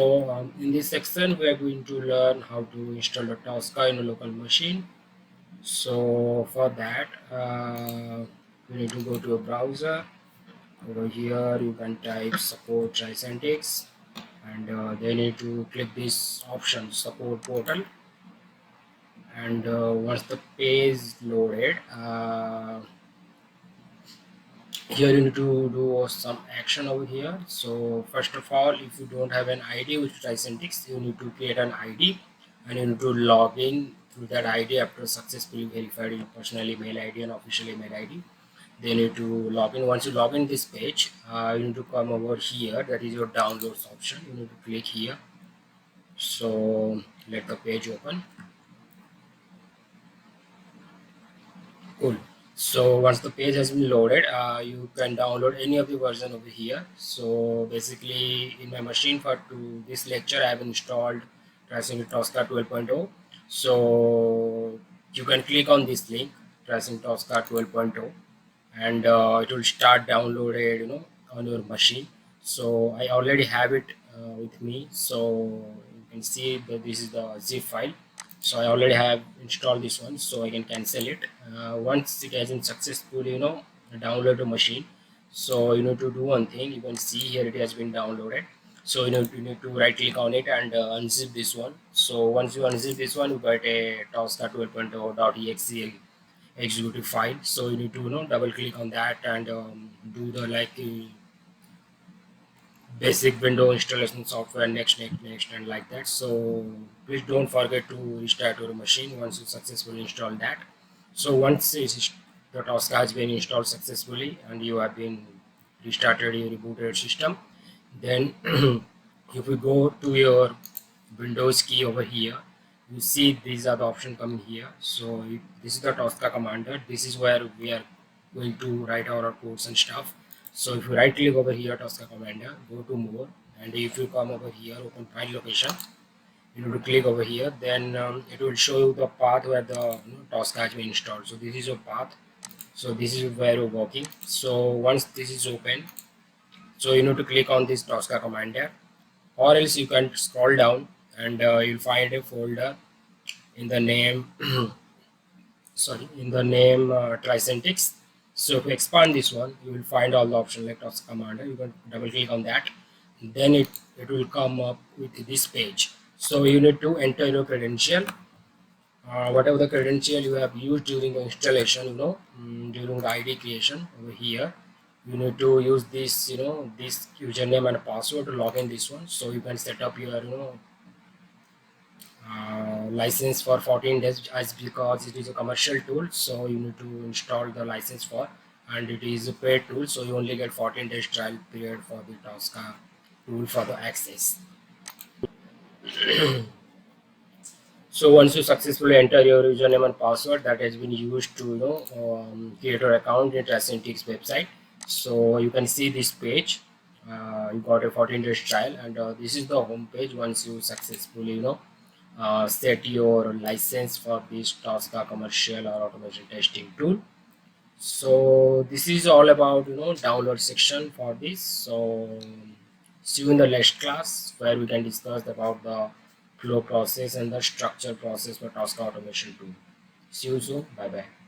So in this section we are going to learn how to install the Tosca in a local machine. So for that you need to go to a browser. Over here you can type support Tricentex, and then you need to click this option support portal. And once the page loaded, here you need to do some action over here. So first of all, if you don't have an ID with Tricentex, you need to create an ID and you need to log in to that ID after successfully verified your personal email ID and official email ID. They need to log in. Once you log in this page, you need to come over here. That is your downloads option. You need to click here. So let the page open. Cool. So once the page has been loaded, you can download any of the version over here. So basically in my machine for this lecture I have installed Tosca 12.0. So you can click on this link Tosca 12.0 and it will start downloaded on your machine. So I already have it with me, so you can see that this is the zip file. So I already have installed this one, so I can cancel it once it has been successfully downloaded the machine. So you need to do one thing. You can see here it has been downloaded. So you need to right click on it and unzip this one. So once you unzip this one, you get a Tosca 12.0.exe executive file. So you need to double click on that and do the basic window installation software, next and like that. So please don't forget to restart your machine once you successfully install that. So once the Tosca has been installed successfully and you have been restarted your rebooted system, then if we go to your Windows key over here, you see these are the options coming here. So this is the Tosca Commander. This is where we are going to write our codes and stuff. So if you right click over here Tosca Commander, go to more, and if you come over here open file location, you need to click over here. Then it will show you the path where the Tosca has been installed. So this is your path. So this is where you're working. So once this is open, so you need to click on this Tosca Commander, or else you can scroll down and you'll find a folder in the name Tricentex. So if you expand this one, you will find all the options like Tosca Commander. You can double click on that, then it will come up with this page. So you need to enter your credential, whatever the credential you have used during the installation, during the ID creation over here. You need to use this this username and password to log in this one. So you can set up your license for 14 days, as because it is a commercial tool, so you need to install the license for, and it is a paid tool, so you only get 14 days trial period for the Tosca tool for the access. So once you successfully enter your username and password that has been used to create your account in Tricentex website, so you can see this page. You got a 14 days trial, and this is the home page once you successfully set your license for this Tosca commercial or automation testing tool. So this is all about download section for this. So see you in the next class where we can discuss about the flow process and the structure process for Tosca automation tool. See you soon. Bye bye.